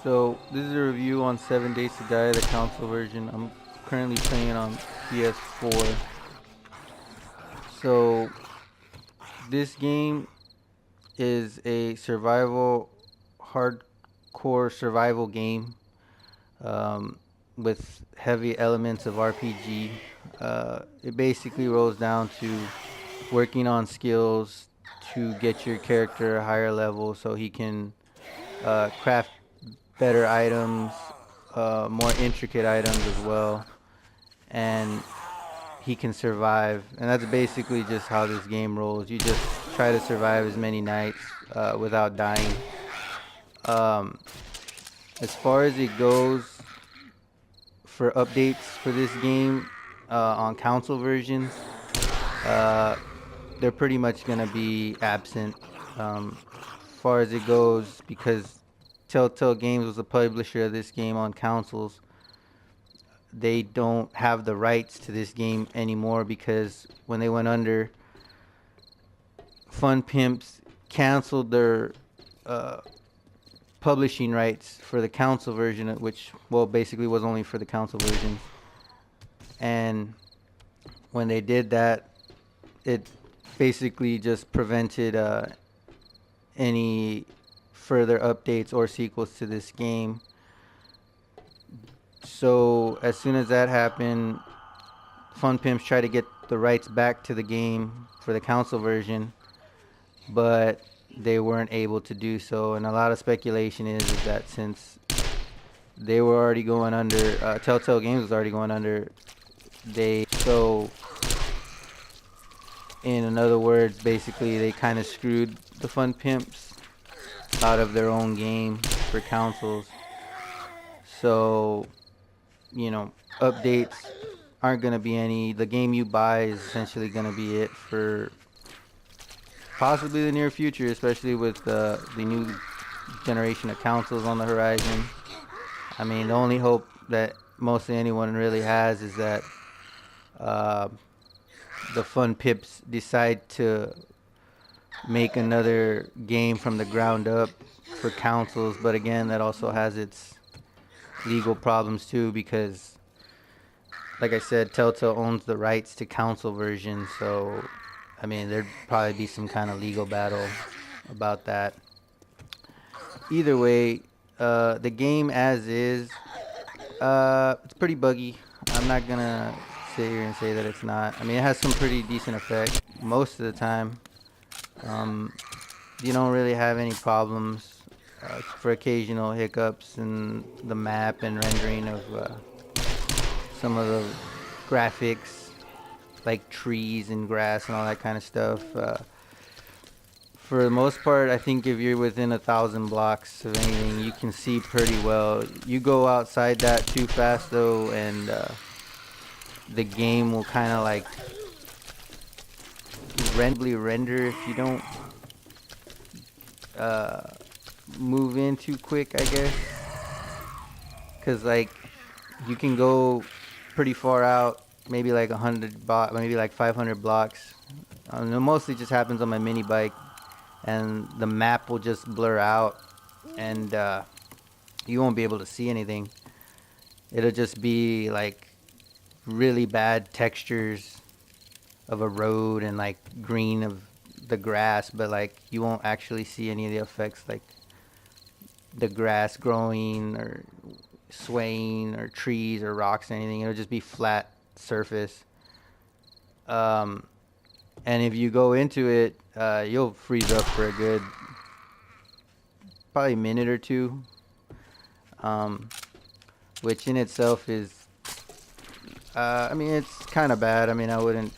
So this is a review on 7 Days to Die, the console version. I'm currently playing it on PS4. So this game is a hardcore survival game um, with heavy elements of RPG. It basically rolls down to working on skills to get your character a higher level so he can craft better items, more intricate items as well, and he can survive. And that's basically just how this game rolls. You just try to survive as many nights without dying. Um, as far as it goes for updates for this game on console versions, uh, they're pretty much gonna be absent. As far as it goes, because Telltale Games was the publisher of this game on consoles, they don't have the rights to this game anymore because when they went under, Fun Pimps canceled their uh, publishing rights for the console version, which, well, basically was only for the console version. And when they did that, it basically just prevented any further updates or sequels to this game. So as soon as that happened, Fun Pimps tried to get the rights back to the game for the console version, but they weren't able to do so. And a lot of speculation is that since they were already going under, Telltale Games was already going under, so in other words, basically they kind of screwed the Fun Pimps out of their own game for consoles. So, updates aren't going to be any. The game you buy is essentially going to be it for possibly the near future, especially with the new generation of consoles on the horizon. I mean, the only hope that mostly anyone really has is that uh, the Fun Pips decide to make another game from the ground up for consoles. But again, that also has its legal problems too because, like I said, Telltale owns the rights to console versions. So, I mean, there'd probably be some kind of legal battle about that. Either way, the game as is, it's pretty buggy. I'm not gonna sit here and say that it's not. I mean, it has some pretty decent effects most of the time. Um, you don't really have any problems for occasional hiccups in the map and rendering of some of the graphics, like trees and grass and all that kind of stuff. For the most part, I think if you're within 1,000 blocks of anything, you can see pretty well. You go outside that too fast though, and the game will kind of like render if you don't uh, move in too quick, I guess. Cause like you can go pretty far out, maybe like 100 maybe like 500 blocks. It mostly just happens on my mini bike, and the map will just blur out, and you won't be able to see anything. It'll just be like really bad textures of a road and like green of the grass, but like you won't actually see any of the effects like the grass growing or swaying or trees or rocks or anything. It'll just be flat surface. Um, and if you go into it, you'll freeze up for a good probably minute or two, um, which in itself is, I mean, it's kind of bad. I mean, I wouldn't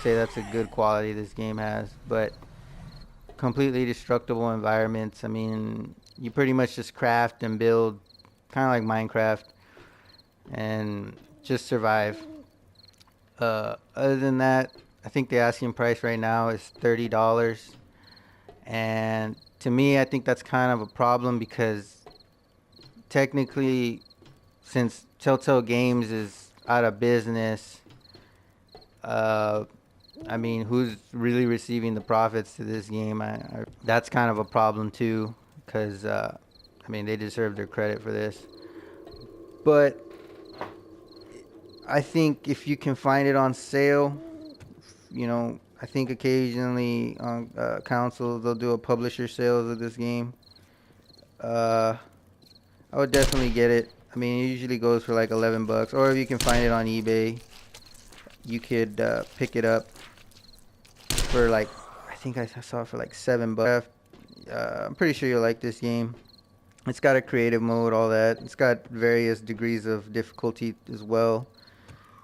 say that's a good quality this game has, but completely destructible environments. I mean, you pretty much just craft and build, kind of like Minecraft, and just survive. Other than that, I think the asking price right now is $30, and to me, I think that's kind of a problem because technically, since Telltale Games is out of business, uh, I mean, who's really receiving the profits to this game? That's kind of a problem too, because I mean, they deserve their credit for this. But I think if you can find it on sale, I think occasionally on console they'll do a publisher sales of this game. Uh, I would definitely get it. I mean, it usually goes for like 11 bucks, or if you can find it on eBay, you could pick it up for like, I think I saw it for like 7 bucks. I'm pretty sure you'll like this game. It's got a creative mode, all that. It's got various degrees of difficulty as well.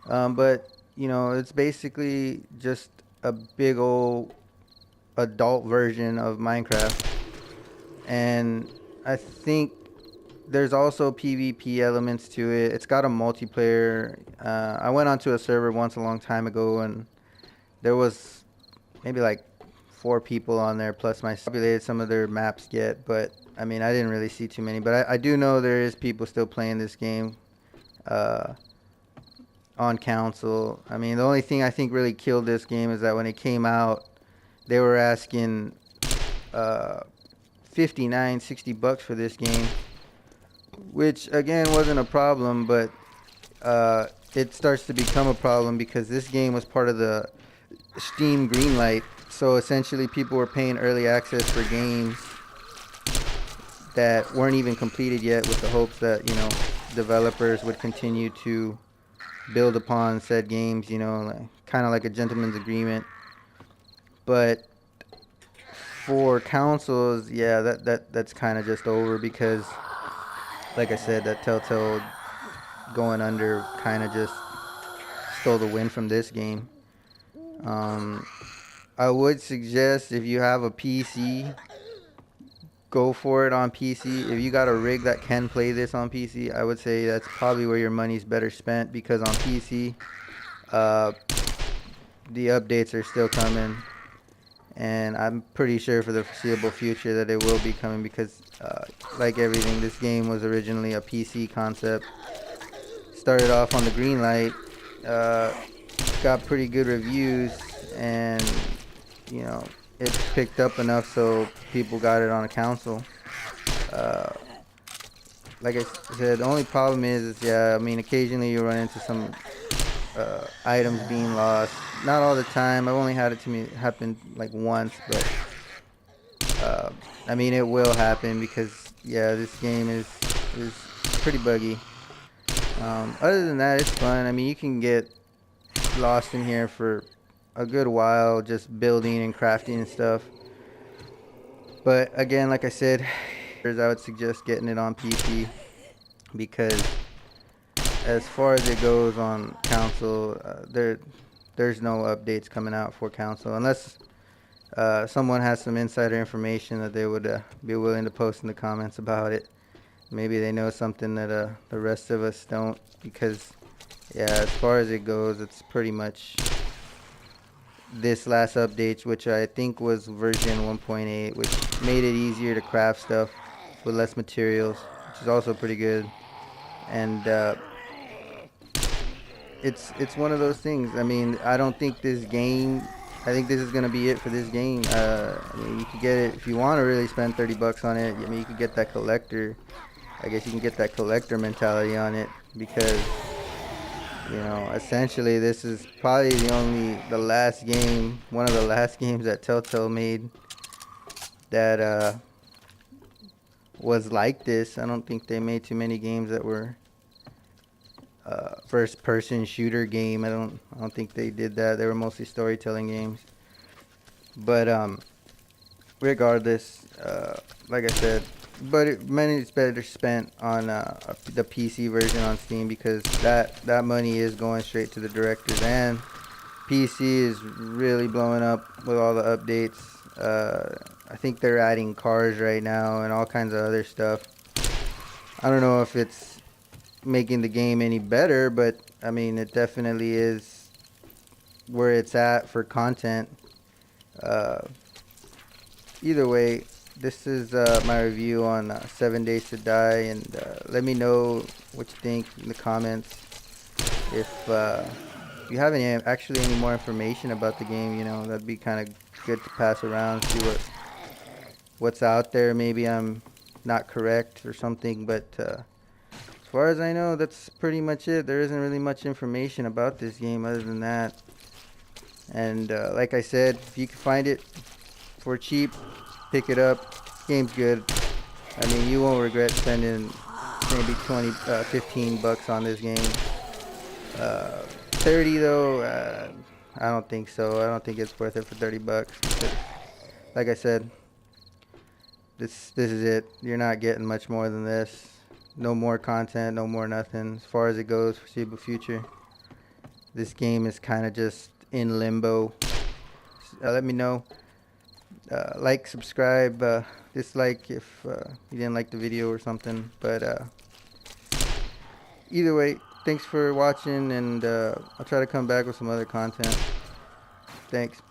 But it's basically just a big old adult version of Minecraft. And I think there's also PvP elements to it. It's got a multiplayer. I went onto a server once a long time ago, and there was maybe like 4 people on there, plus my populated some of their maps yet. But I mean, I didn't really see too many. But I do know there is people still playing this game on console. I mean, the only thing I think really killed this game is that when it came out, they were asking 59, 60 bucks for this game, which again wasn't a problem, but it starts to become a problem because this game was part of the Steam Greenlight. So essentially people were paying early access for games that weren't even completed yet, with the hopes that developers would continue to build upon said games, kind of like a gentleman's agreement. But for consoles, yeah, that's kind of just over, because like I said, that Telltale going under kind of just stole the win from this game. I would suggest, if you have a PC, go for it on PC. If you got a rig that can play this on PC, I would say that's probably where your money's better spent, because on PC, the updates are still coming, and I'm pretty sure for the foreseeable future that they will be coming, because like everything, this game was originally a PC concept. Started off on the Greenlight, got pretty good reviews, and it picked up enough so people got it on a console. Like I said, the only problem is yeah, I mean, occasionally you run into some items being lost. Not all the time. I've only had it to me happen like once, but I mean, it will happen, because yeah, this game is pretty buggy. Other than that, it's fun. I mean, you can get lost in here for a good while, just building and crafting and stuff. But again, like I said, I would suggest getting it on PC, because as far as it goes on console, there's no updates coming out for console, unless someone has some insider information that they would be willing to post in the comments about it. Maybe they know something that the rest of us don't, because yeah, as far as it goes, it's pretty much this last update, which I think was version 1.8, which made it easier to craft stuff with less materials, which is also pretty good. And it's one of those things. I mean, I don't think this game, I think this is gonna be it for this game. I mean, you could get it if you want to really spend 30 bucks on it. I mean, you could get that collector. I guess you can get that collector mentality on it, because essentially this is probably the last game, one of the last games that Telltale made that was like this. I don't think they made too many games that were first person shooter game. I don't think they did that. They were mostly storytelling games. But regardless, like I said, but money is better spent on the PC version on Steam, because that money is going straight to the directors, and PC is really blowing up with all the updates. I think they're adding cars right now and all kinds of other stuff. I don't know if it's making the game any better, but I mean, it definitely is where it's at for content. Either way, this is my review on 7 Days to Die, and let me know what you think in the comments. If you have any more information about the game, that'd be kind of good to pass around, see what's out there. Maybe I'm not correct or something, but as far as I know, that's pretty much it. There isn't really much information about this game other than that. And like I said, if you can find it for cheap, pick it up. Game's good. I mean, you won't regret spending maybe 20, 15 bucks on this game. 30 though, I don't think so. I don't think it's worth it for 30 bucks. But like I said, this is it. You're not getting much more than this. No more content, no more nothing. As far as it goes, foreseeable future. This game is kind of just in limbo. Let me know. Like, subscribe, dislike if you didn't like the video or something. But either way, thanks for watching, and I'll try to come back with some other content. Thanks.